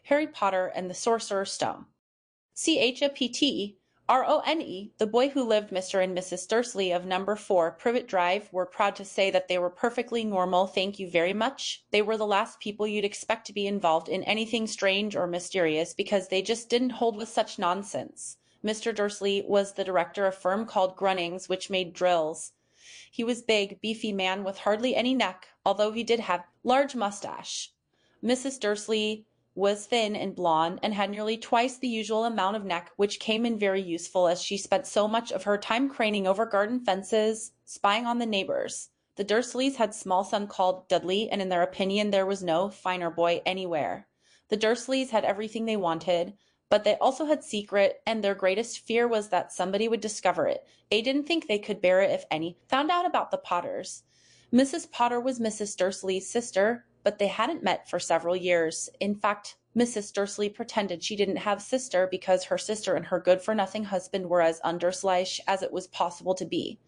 Harry Potter and the Sorcerer's Stone. CHAPTERONE, the boy who lived, Mr. and Mrs. Dursley of number 4 Privet Drive, were proud to say that they were perfectly normal, thank you very much. They were the last people you'd expect to be involved in anything strange or mysterious because they just didn't hold with such nonsense. Mr. Dursley was the director of a firm called Grunnings, which made drills. He was big, beefy man with hardly any neck, although he did have large mustache. Mrs. Dursley was thin and blonde and had nearly twice the usual amount of neck, which came in very useful as she spent so much of her time craning over garden fences, spying on the neighbors. The Dursleys had a small son called Dudley, and in their opinion there was no finer boy anywhere. The Dursleys had everything they wanted, but they also had secret, and their greatest fear was that somebody would discover it. They didn't think they could bear it if any found out about the Potters. Mrs. Potter was Mrs. Dursley's sister, but they hadn't met for several years. In fact, Mrs. Dursley pretended she didn't have a sister because her sister and her good-for-nothing husband were as un-Dursleyish as it was possible to be.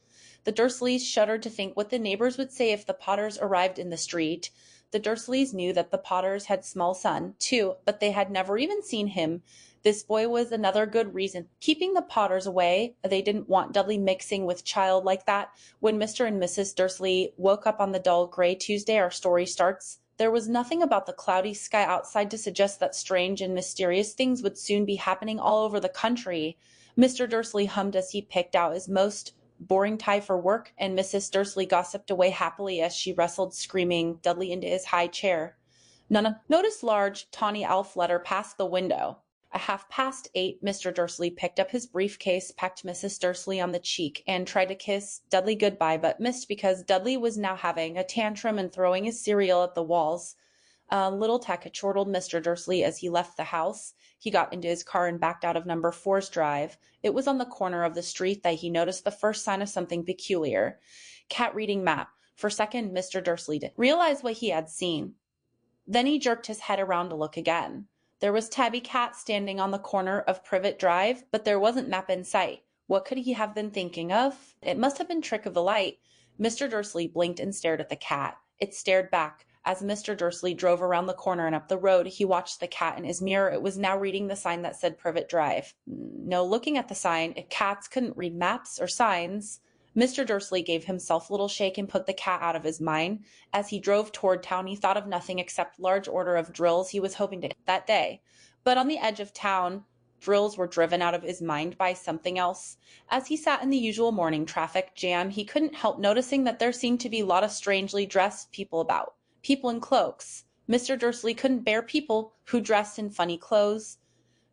The Dursleys shuddered to think what the neighbors would say if the Potters arrived in the street. The Dursleys knew that the Potters had a small son, too, but they had never even seen him. This boy was another good reason. Keeping the Potters away, they didn't want Dudley mixing with child like that. When Mr. and Mrs. Dursley woke up on the dull gray Tuesday our story starts, there was nothing about the cloudy sky outside to suggest that strange and mysterious things would soon be happening all over the country. Mr. Dursley hummed as he picked out his most boring tie for work, and Mrs. Dursley gossiped away happily as she wrestled screaming Dudley into his high chair. None noticed large, tawny elf letter past the window. At 8:30, Mr. Dursley picked up his briefcase, pecked Mrs. Dursley on the cheek, and tried to kiss Dudley goodbye, but missed because Dudley was now having a tantrum and throwing his cereal at the walls. Little Teck chortled Mr. Dursley as he left the house. He got into his car and backed out of number 4's drive. It was on the corner of the street that he noticed the first sign of something peculiar. Cat reading map. For a second, Mr. Dursley didn't realize what he had seen. Then he jerked his head around to look again. There was Tabby Cat standing on the corner of Privet Drive, but there wasn't map in sight. What could he have been thinking of? It must have been trick of the light. Mr. Dursley blinked and stared at the cat. It stared back. As Mr. Dursley drove around the corner and up the road, he watched the cat in his mirror. It was now reading the sign that said Privet Drive. No, looking at the sign, if cats couldn't read maps or signs. Mr. Dursley gave himself a little shake and put the cat out of his mind. As he drove toward town, he thought of nothing except large order of drills he was hoping to get that day. But on the edge of town, drills were driven out of his mind by something else. As he sat in the usual morning traffic jam, he couldn't help noticing that there seemed to be a lot of strangely dressed people about. People in cloaks. Mr. Dursley couldn't bear people who dressed in funny clothes,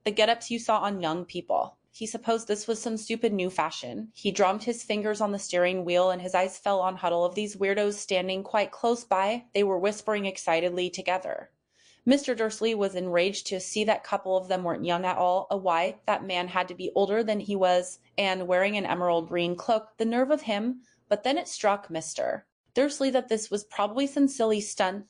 the get-ups you saw on young people. He supposed this was some stupid new fashion. He drummed his fingers on the steering wheel and his eyes fell on a huddle of these weirdos standing quite close by. They were whispering excitedly together. Mr. Dursley was enraged to see that couple of them weren't young at all. Why, that man had to be older than he was and wearing an emerald green cloak. The nerve of him! But then it struck Mr. Dursley that this was probably some silly stunt.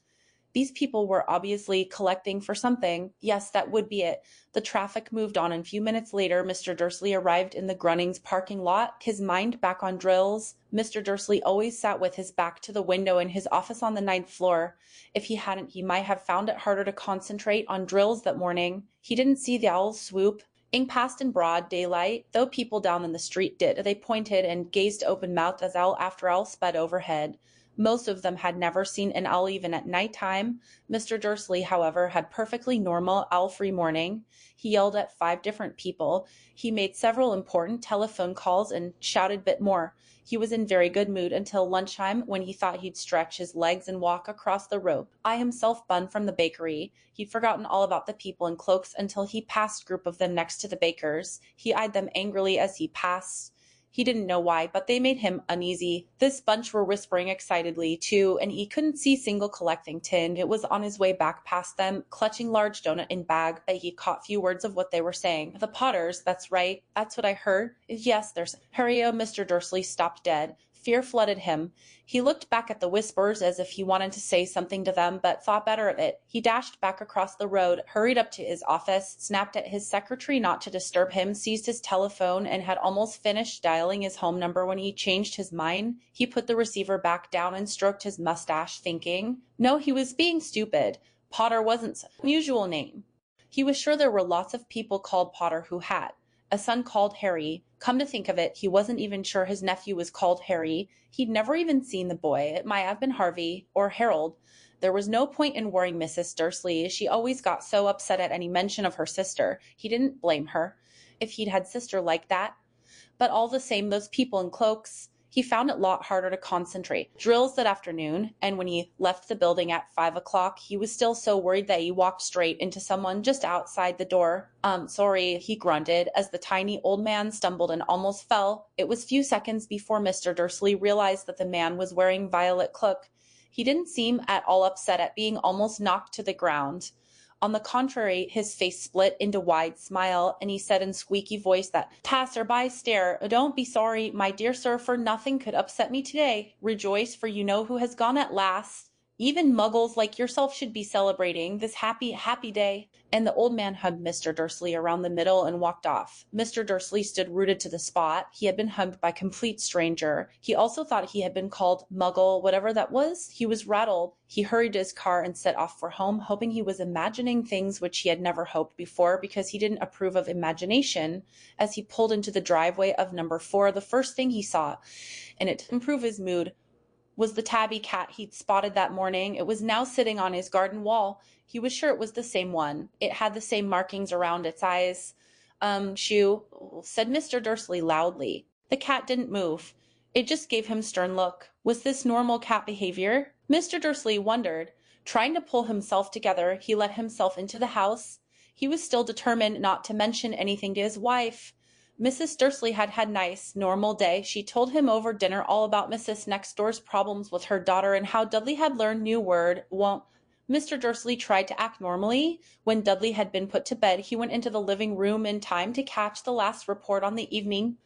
These people were obviously collecting for something. Yes, that would be it. The traffic moved on, and a few minutes later, Mr. Dursley arrived in the Grunnings parking lot, his mind back on drills. Mr. Dursley always sat with his back to the window in his office on the 9th floor. If he hadn't, he might have found it harder to concentrate on drills that morning. He didn't see the owls swoop past in broad daylight, though people down in the street did. They pointed and gazed open-mouthed as owl after owl sped overhead. Most of them had never seen an owl even at night time. Mr. Dursley, however, had perfectly normal owl-free morning. He yelled at 5 different people. He made several important telephone calls and shouted a bit more. He was in very good mood until lunchtime, when he thought he'd stretch his legs and walk across the road. I himself bun from the bakery. He'd forgotten all about the people in cloaks until he passed a group of them next to the baker's. He eyed them angrily as he passed. He didn't know why, but they made him uneasy. This bunch were whispering excitedly, too, and he couldn't see single collecting tin. It was on his way back past them, clutching large donut in bag, that he caught few words of what they were saying. The Potters, that's right. That's what I heard. Yes, there's Harry-o. Mr. Dursley stopped dead. Fear flooded him. He looked back at the whispers as if he wanted to say something to them, but thought better of it. He dashed back across the road, hurried up to his office, snapped at his secretary not to disturb him, seized his telephone, and had almost finished dialing his home number when he changed his mind. He put the receiver back down and stroked his mustache, thinking, no, he was being stupid. Potter wasn't an unusual name. He was sure there were lots of people called Potter who had. A son called Harry. Come to think of it, he wasn't even sure his nephew was called Harry. He'd never even seen the boy. It might have been Harvey or Harold. There was no point in worrying Mrs. Dursley. She always got so upset at any mention of her sister. He didn't blame her. If he'd had sister like that. But all the same, those people in cloaks, he found it a lot harder to concentrate. Drills that afternoon, and when he left the building at 5 o'clock, he was still so worried that he walked straight into someone just outside the door. Sorry, he grunted as the tiny old man stumbled and almost fell. It was few seconds before Mr. Dursley realized that the man was wearing violet cloak. He didn't seem at all upset at being almost knocked to the ground. On the contrary, his face split into a wide smile, and he said in squeaky voice that passer-by stare, "Don't be sorry, my dear sir, for nothing could upset me today. Rejoice, for you know who has gone at last. Even muggles like yourself should be celebrating this happy, happy day." And the old man hugged Mr. Dursley around the middle and walked off. Mr. Dursley stood rooted to the spot. He had been hugged by a complete stranger. He also thought he had been called muggle, whatever that was. He was rattled. He hurried to his car and set off for home, hoping he was imagining things which he had never hoped before because he didn't approve of imagination. As he pulled into the driveway of number 4, the first thing he saw, and it didn't improve his mood, was the tabby cat he'd spotted that morning. It was now sitting on his garden wall. He was sure it was the same one. It had the same markings around its eyes. Shoo, said Mr. Dursley loudly. The cat didn't move. It just gave him a stern look. Was this normal cat behavior? Mr. Dursley wondered. Trying to pull himself together, he let himself into the house. He was still determined not to mention anything to his wife. Mrs. Dursley had had a nice, normal day. She told him over dinner all about Mrs. Next Door's problems with her daughter and how Dudley had learned new word, won't. Mr. Dursley tried to act normally. When Dudley had been put to bed, he went into the living room in time to catch the last report on the evening.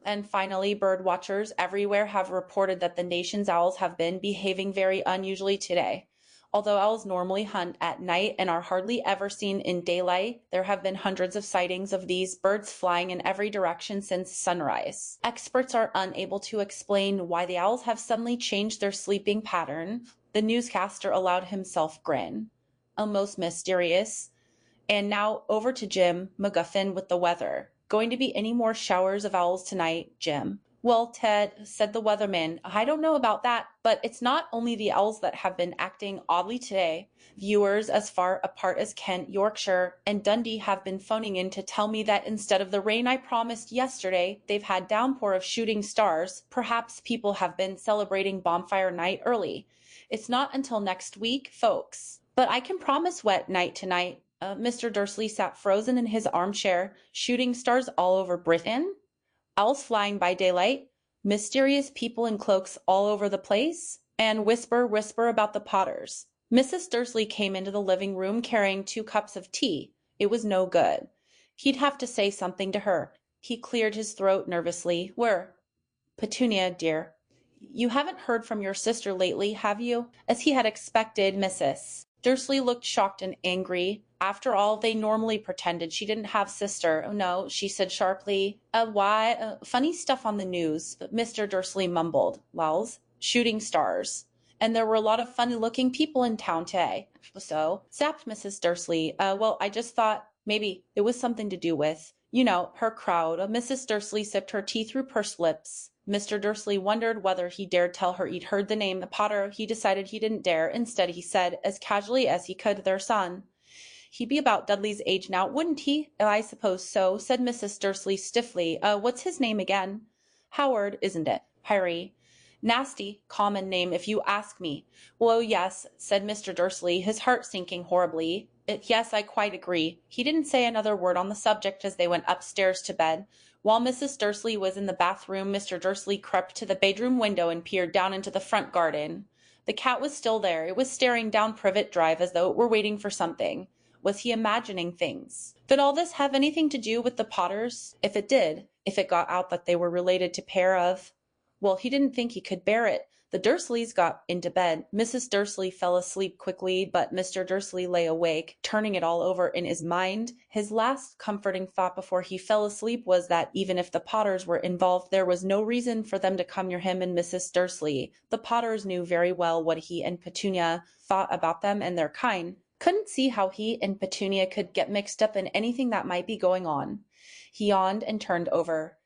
And finally, bird watchers everywhere have reported that the nation's owls have been behaving very unusually today. Although owls normally hunt at night and are hardly ever seen in daylight, there have been hundreds of sightings of these birds flying in every direction since sunrise. Experts are unable to explain why the owls have suddenly changed their sleeping pattern. The newscaster allowed himself grin. Almost mysterious. And now over to Jim McGuffin with the weather. Going to be any more showers of owls tonight, Jim? Well, Ted, said the weatherman, I don't know about that, but it's not only the owls that have been acting oddly today. Viewers as far apart as Kent, Yorkshire, and Dundee have been phoning in to tell me that instead of the rain I promised yesterday, they've had downpour of shooting stars. Perhaps people have been celebrating bonfire night early. It's not until next week, folks. But I can promise wet night tonight. Mr. Dursley sat frozen in his armchair. Shooting stars all over Britain? Owls flying by daylight, mysterious people in cloaks all over the place, and whisper, whisper about the Potters. Mrs. Dursley came into the living room carrying 2 cups of tea. It was no good. He'd have to say something to her. He cleared his throat nervously. Where? Petunia, dear. You haven't heard from your sister lately, have you? As he had expected, Mrs. Dursley looked shocked and angry. After all, they normally pretended she didn't have sister. Oh, no, she said sharply. Why? Funny stuff on the news. But Mr. Dursley mumbled. Wells, shooting stars. And there were a lot of funny-looking people in town today. So, sapped Mrs. Dursley. Well, I just thought maybe it was something to do with, you know, her crowd. Mrs. Dursley sipped her tea through pursed lips. Mr. Dursley wondered whether he dared tell her he'd heard the name Potter. He decided he didn't dare. Instead, he said, as casually as he could, their son. He'd be about Dudley's age now, wouldn't he? I suppose so, said Mrs. Dursley stiffly. What's his name again? Howard, isn't it? Harry. Nasty, common name, if you ask me. Well, yes, said Mr. Dursley, his heart sinking horribly. Yes, I quite agree. He didn't say another word on the subject as they went upstairs to bed. While Mrs. Dursley was in the bathroom, Mr. Dursley crept to the bedroom window and peered down into the front garden. The cat was still there. It was staring down Privet Drive as though it were waiting for something. Was he imagining things? Did all this have anything to do with the Potters? If it did, if it got out that they were related to pair of... Well, he didn't think he could bear it. The Dursleys got into bed. Mrs. Dursley fell asleep quickly, but Mr. Dursley lay awake, turning it all over in his mind. His last comforting thought before he fell asleep was that even if the Potters were involved, there was no reason for them to come near him and Mrs. Dursley. The Potters knew very well what he and Petunia thought about them and their kind. couldn't see how he and Petunia could get mixed up in anything that might be going on. He yawned and turned over.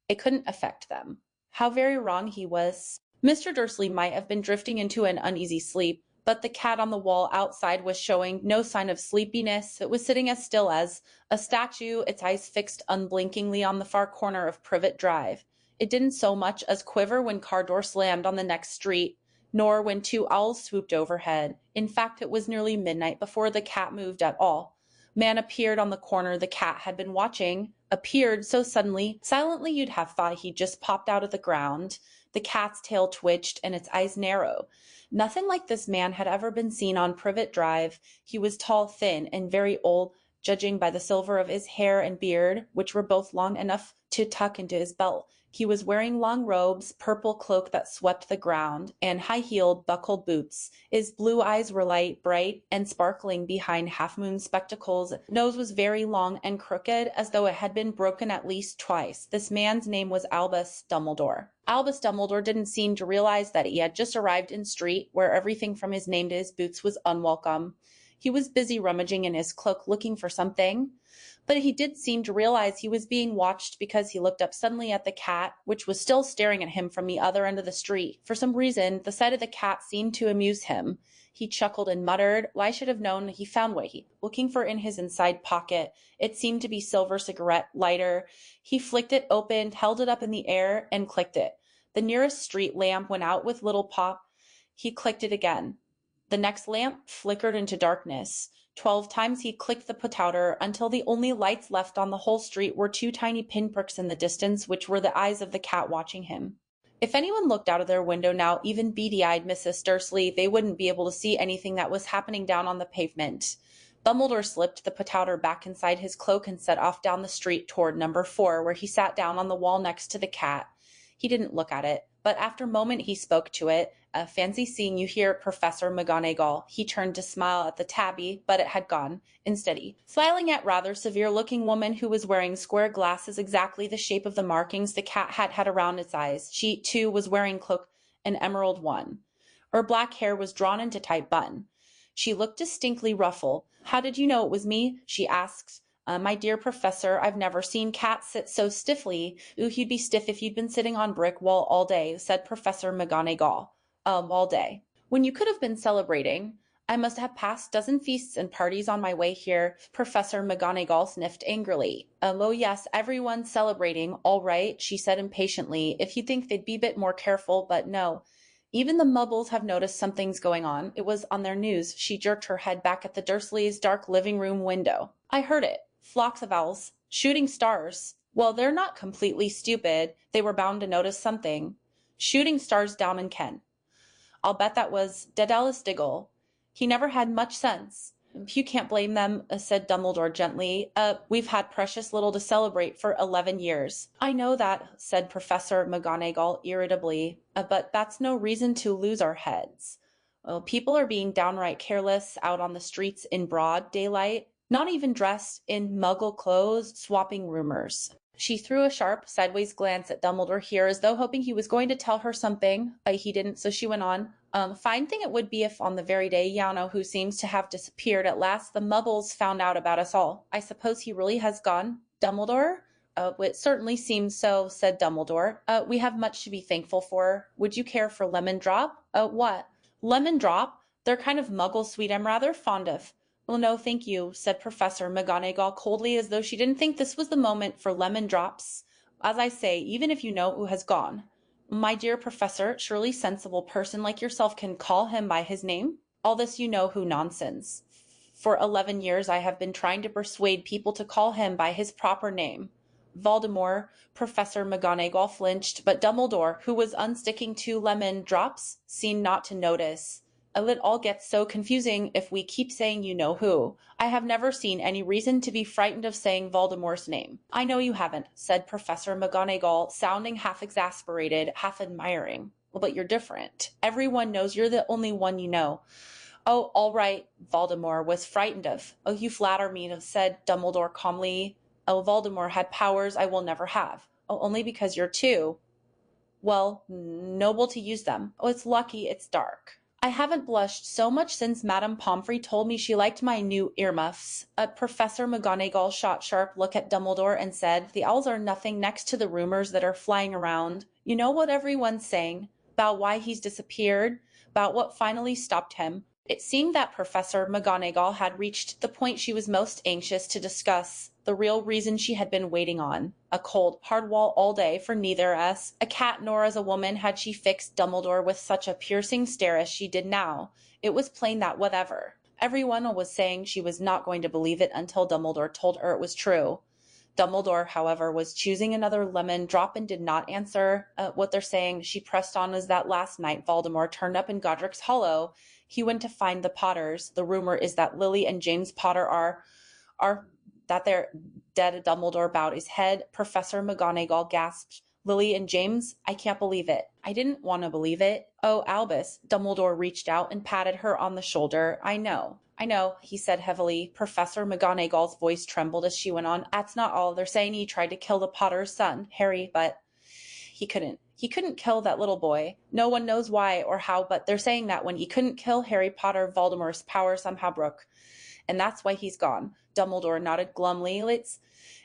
It couldn't affect them. How very wrong he was. Mr. Dursley might have been drifting into an uneasy sleep, but the cat on the wall outside was showing no sign of sleepiness. It was sitting as still as a statue, its eyes fixed unblinkingly on the far corner of Privet Drive. It didn't so much as quiver when car door slammed on the next street, nor when two owls swooped overhead. In fact, it was nearly midnight before the cat moved at all. Man appeared on the corner the cat had been watching, appeared so suddenly, silently you'd have thought he'd just popped out of the ground. The cat's tail twitched and its eyes narrowed. Nothing like this man had ever been seen on Privet Drive. He was tall, thin, and very old, judging by the silver of his hair and beard, which were both long enough to tuck into his belt. He was wearing long robes, purple cloak that swept the ground, and high-heeled, buckled boots. His blue eyes were light, bright, and sparkling behind half-moon spectacles. His nose was very long and crooked, as though it had been broken at least twice. This man's name was Albus Dumbledore. Albus Dumbledore didn't seem to realize that he had just arrived in street, where everything from his name to his boots was unwelcome. He was busy rummaging in his cloak looking for something, but he did seem to realize he was being watched because he looked up suddenly at the cat, which was still staring at him from the other end of the street. For some reason, the sight of the cat seemed to amuse him. He chuckled and muttered, "Well, I should have known he found what he..." Looking for in his inside pocket. It seemed to be silver cigarette lighter. He flicked it open, held it up in the air, and clicked it. The nearest street lamp went out with little pop. He clicked it again. The next lamp flickered into darkness. 12 times he clicked the potouter until the only lights left on the whole street were two tiny pinpricks in the distance, which were the eyes of the cat watching him. If anyone looked out of their window now, even beady-eyed Mrs. Dursley, they wouldn't be able to see anything that was happening down on the pavement. Dumbledore slipped the potouter back inside his cloak and set off down the street toward number 4, where he sat down on the wall next to the cat. He didn't look at it, but after a moment he spoke to it. "Fancy seeing you here, Professor McGonagall." He turned to smile at the tabby, but it had gone. Instead, smiling at rather severe-looking woman who was wearing square glasses exactly the shape of the markings the cat had around its eyes. She, too, was wearing cloak, an emerald one. Her black hair was drawn into tight bun. She looked distinctly ruffled. "How did you know it was me?" she asked. "My dear Professor, I've never seen cats sit so stiffly." "Ooh, you'd be stiff if you'd been sitting on brick wall all day," said Professor McGonagall. All day. "When you could have been celebrating." "I must have passed dozen feasts and parties on my way here." Professor McGonagall sniffed angrily. "Oh yes, everyone's celebrating, all right," she said impatiently. "If you'd think they'd be a bit more careful, but no. Even the Mugbles have noticed something's going on. It was on their news." She jerked her head back at the Dursleys' dark living room window. "I heard it. Flocks of owls. Shooting stars. Well, they're not completely stupid. They were bound to notice something. Shooting stars down in Kent. I'll bet that was Daedalus Diggle. He never had much sense." "You can't blame them," said Dumbledore gently. We've had precious little to celebrate for 11 years. "I know that," said Professor McGonagall irritably, "but that's no reason to lose our heads. Well, people are being downright careless out on the streets in broad daylight, not even dressed in Muggle clothes, swapping rumors." She threw a sharp, sideways glance at Dumbledore here, as though hoping he was going to tell her something. He didn't, so she went on. "Fine thing it would be if on the very day Yano, who seems to have disappeared at last, the Mugbles found out about us all. I suppose he really has gone, Dumbledore?" "It certainly seems so," said Dumbledore. "We have much to be thankful for. Would you care for lemon drop?" "What?" "Lemon drop. They're kind of Muggle sweet I'm rather fond of." "Well, no, thank you," said Professor McGonagall coldly, as though she didn't think this was the moment for lemon drops. "As I say, even if you know who has gone." "My dear Professor, surely sensible person like yourself can call him by his name?" "All this you know who nonsense. For 11 years I have been trying to persuade people to call him by his proper name. Voldemort." Professor McGonagall flinched, but Dumbledore, who was unsticking 2 lemon drops, seemed not to notice. "It all gets so confusing if we keep saying you know who. I have never seen any reason to be frightened of saying Voldemort's name." "I know you haven't," said Professor McGonagall, sounding half exasperated, half admiring. "Well, but you're different. Everyone knows you're the only one you know." "Oh, all right, Voldemort was frightened of." "Oh, you flatter me," said Dumbledore calmly. "Oh, Voldemort had powers I will never have." "Oh, only because you're too, well, noble to use them." "Oh, it's lucky it's dark." I haven't blushed so much since Madame Pomfrey told me she liked my new earmuffs. Professor McGonagall shot a sharp look at Dumbledore and said, the owls are nothing next to the rumors that are flying around. You know what everyone's saying about why he's disappeared, about what finally stopped him. It seemed that Professor McGonagall had reached the point she was most anxious to discuss, the real reason she had been waiting on. A cold, hard wall all day for neither as a cat nor as a woman had she fixed Dumbledore with such a piercing stare as she did now. It was plain that whatever everyone was saying, she was not going to believe it until Dumbledore told her it was true. Dumbledore, however, was choosing another lemon drop and did not answer what they're saying. She pressed on as that last night Voldemort turned up in Godric's Hollow. He went to find the Potters. The rumor is that Lily and James Potter are that they're dead. Dumbledore bowed his head. Professor McGonagall gasped, Lily and James? I can't believe it. I didn't want to believe it. Oh, Albus. Dumbledore reached out and patted her on the shoulder. I know, he said heavily. Professor McGonagall's voice trembled as she went on. That's not all. They're saying he tried to kill the Potter's son, Harry, but he couldn't. He couldn't kill that little boy. No one knows why or how, but they're saying that when he couldn't kill Harry Potter, Voldemort's power somehow broke. And that's why he's gone. Dumbledore nodded glumly.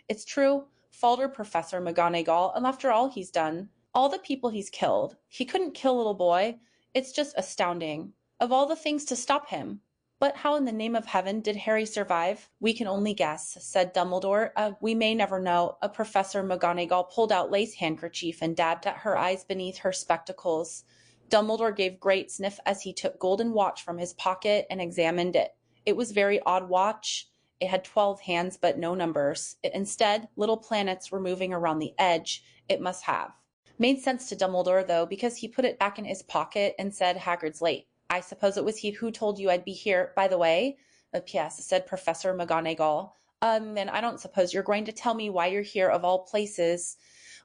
It's true, faltered Professor McGonagall, and after all he's done, all the people he's killed, he couldn't kill a little boy. It's just astounding. Of all the things to stop him. But how in the name of heaven did Harry survive? We can only guess, said Dumbledore. We may never know. Professor McGonagall pulled out lace handkerchief and dabbed at her eyes beneath her spectacles. Dumbledore gave great sniff as he took golden watch from his pocket and examined it. It was very odd watch. It had 12 hands but no numbers. Instead, little planets were moving around the edge. It must have. Made sense to Dumbledore, though, because he put it back in his pocket and said, Hagrid's late. I suppose it was he who told you I'd be here. By the way, P.S., said Professor McGonagall. Then I don't suppose you're going to tell me why you're here of all places.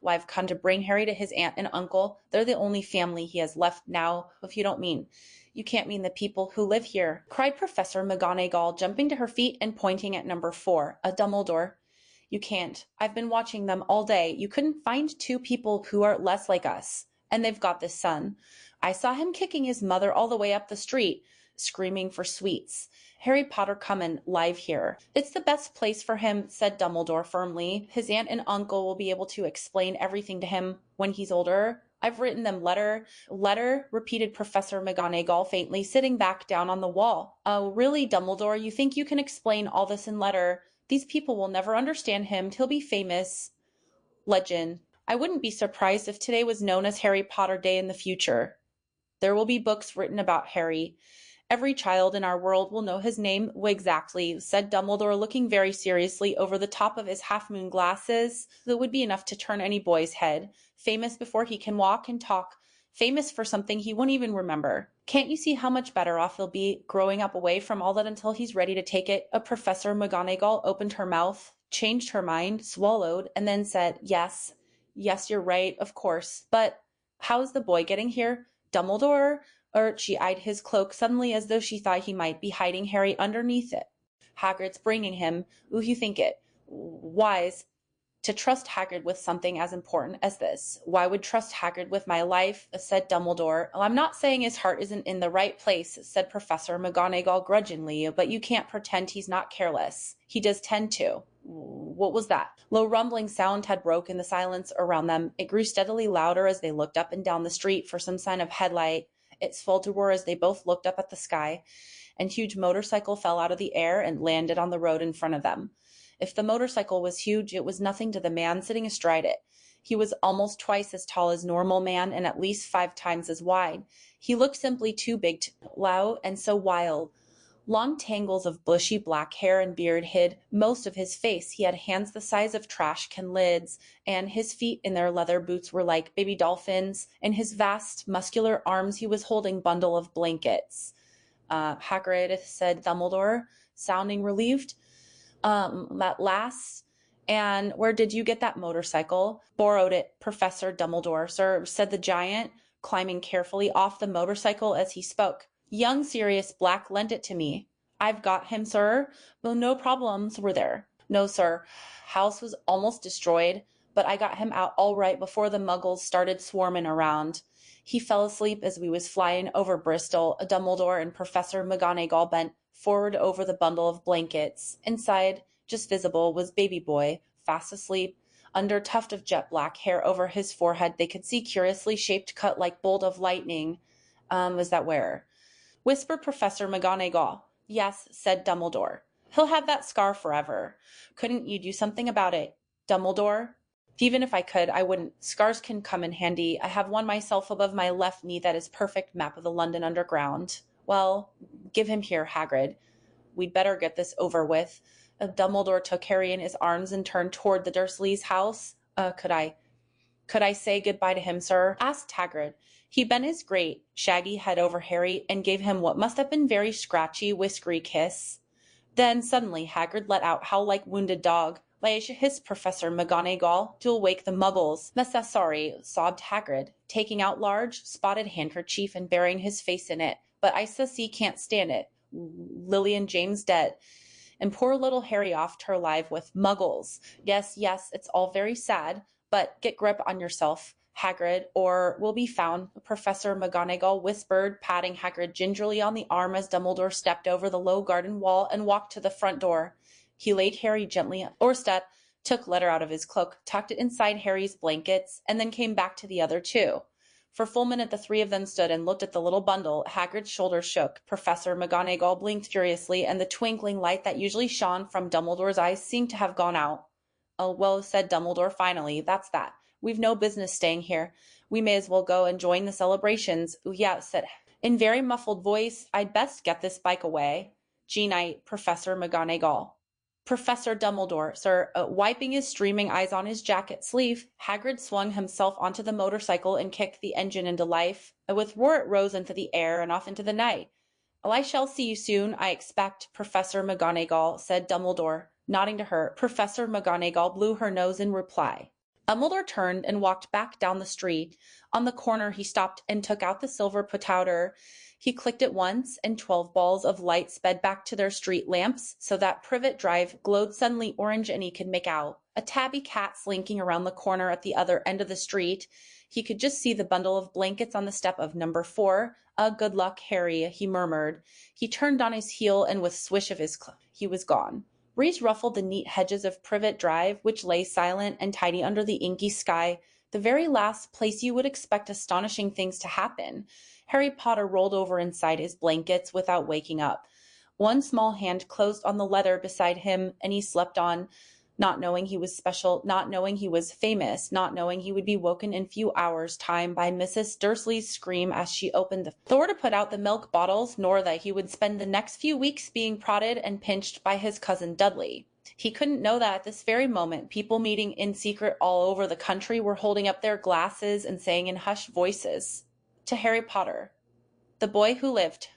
Well, I've come to bring Harry to his aunt and uncle. They're the only family he has left now, if you don't mean. You can't mean the people who live here, cried Professor McGonagall, jumping to her feet and pointing at number 4, a Dumbledore. You can't. I've been watching them all day. You couldn't find 2 people who are less like us. And they've got this son. I saw him kicking his mother all the way up the street, screaming for sweets. Harry Potter comin' live here. It's the best place for him, said Dumbledore firmly. His aunt and uncle will be able to explain everything to him when he's older. I've written them letter, repeated Professor McGonagall faintly, sitting back down on the wall. Oh, really, Dumbledore, you think you can explain all this in letter? These people will never understand him till be famous. Legend. I wouldn't be surprised if today was known as Harry Potter Day in the future. There will be books written about Harry. Every child in our world will know his name exactly, said Dumbledore, looking very seriously over the top of his half-moon glasses. That would be enough to turn any boy's head. Famous before he can walk and talk. Famous for something he won't even remember. Can't you see how much better off he'll be growing up away from all that until he's ready to take it? Professor McGonagall opened her mouth, changed her mind, swallowed, and then said, Yes, you're right, of course. But how's the boy getting here? Dumbledore? Or she eyed his cloak suddenly as though she thought he might be hiding Harry underneath it. Hagrid's bringing him. Ooh, you think it wise to trust Hagrid with something as important as this. Why would trust Hagrid with my life? Said Dumbledore. Oh, I'm not saying his heart isn't in the right place, said Professor McGonagall grudgingly, but you can't pretend he's not careless. He does tend to. What was that? Low rumbling sound had broken the silence around them. It grew steadily louder as they looked up and down the street for some sign of headlight. It swelled to roar as they both looked up at the sky. And huge motorcycle fell out of the air and landed on the road in front of them. If the motorcycle was huge, it was nothing to the man sitting astride it. He was almost twice as tall as normal man and at least 5 times as wide. He looked simply too big, loud, and so wild. Long tangles of bushy black hair and beard hid most of his face. He had hands the size of trash can lids, and his feet in their leather boots were like baby dolphins. In his vast, muscular arms he was holding a bundle of blankets. Hagrid, said Dumbledore, sounding relieved. At last. And where did you get that motorcycle? Borrowed it, Professor Dumbledore, sir, said the giant, climbing carefully off the motorcycle as he spoke. Young Sirius Black lent it to me. I've got him, sir. Well, no problems were there. No, sir. House was almost destroyed, but I got him out all right before the muggles started swarming around. He fell asleep as we was flying over Bristol. Dumbledore and Professor McGonagall bent forward over the bundle of blankets. Inside, just visible, was Baby Boy, fast asleep. Under a tuft of jet black hair over his forehead, they could see curiously shaped cut like bolt of lightning. Was that where? Whispered Professor McGonagall. Yes, said Dumbledore. He'll have that scar forever. Couldn't you do something about it, Dumbledore? Even if I could, I wouldn't. Scars can come in handy. I have one myself above my left knee that is perfect map of the London Underground. Well, give him here, Hagrid. We'd better get this over with. Dumbledore took Harry in his arms and turned toward the Dursleys' house. Could I say goodbye to him, sir? Asked Hagrid. He bent his great, shaggy head over Harry and gave him what must have been very scratchy, whiskery kiss. Then, suddenly, Hagrid let out howl like wounded dog. Hissed Professor McGonagall to awake the muggles. Massa sorry, sobbed Hagrid, taking out large, spotted handkerchief and burying his face in it. But Isa C can't stand it. Lily and James dead. And poor little Harry off to her life with muggles. Yes, it's all very sad, but get grip on yourself, Hagrid, or we'll be found, Professor McGonagall whispered, patting Hagrid gingerly on the arm as Dumbledore stepped over the low garden wall and walked to the front door. He laid Harry gently on the doorstep, took letter out of his cloak, tucked it inside Harry's blankets, and then came back to the other two. For a full minute the three of them stood and looked at the little bundle. Hagrid's shoulders shook. Professor McGonagall blinked furiously, and the twinkling light that usually shone from Dumbledore's eyes seemed to have gone out. Oh, well, said Dumbledore finally, that's that. We've no business staying here. We may as well go and join the celebrations. Yeah, said in very muffled voice, I'd best get this bike away. G-night, Professor McGonagall. Professor Dumbledore, sir, wiping his streaming eyes on his jacket sleeve, Hagrid swung himself onto the motorcycle and kicked the engine into life. With roar it rose into the air and off into the night. Well, I shall see you soon, I expect, Professor McGonagall, said Dumbledore, nodding to her. Professor McGonagall blew her nose in reply. Dumbledore turned and walked back down the street. On the corner he stopped and took out the silver potowder. He clicked it once, and 12 balls of light sped back to their street lamps, so that Privet Drive glowed suddenly orange and he could make out a tabby cat slinking around the corner at the other end of the street. He could just see the bundle of blankets on the step of number 4. Good luck, Harry, he murmured. He turned on his heel, and with swish of his he was gone. Breeze ruffled the neat hedges of Privet Drive, which lay silent and tidy under the inky sky, the very last place you would expect astonishing things to happen. Harry Potter rolled over inside his blankets without waking up. One small hand closed on the leather beside him, and he slept on, not knowing he was special, not knowing he was famous, not knowing he would be woken in few hours' time by Mrs. Dursley's scream as she opened the door to put out the milk bottles, nor that he would spend the next few weeks being prodded and pinched by his cousin Dudley. He couldn't know that at this very moment people meeting in secret all over the country were holding up their glasses and saying in hushed voices, to Harry Potter, the boy who lived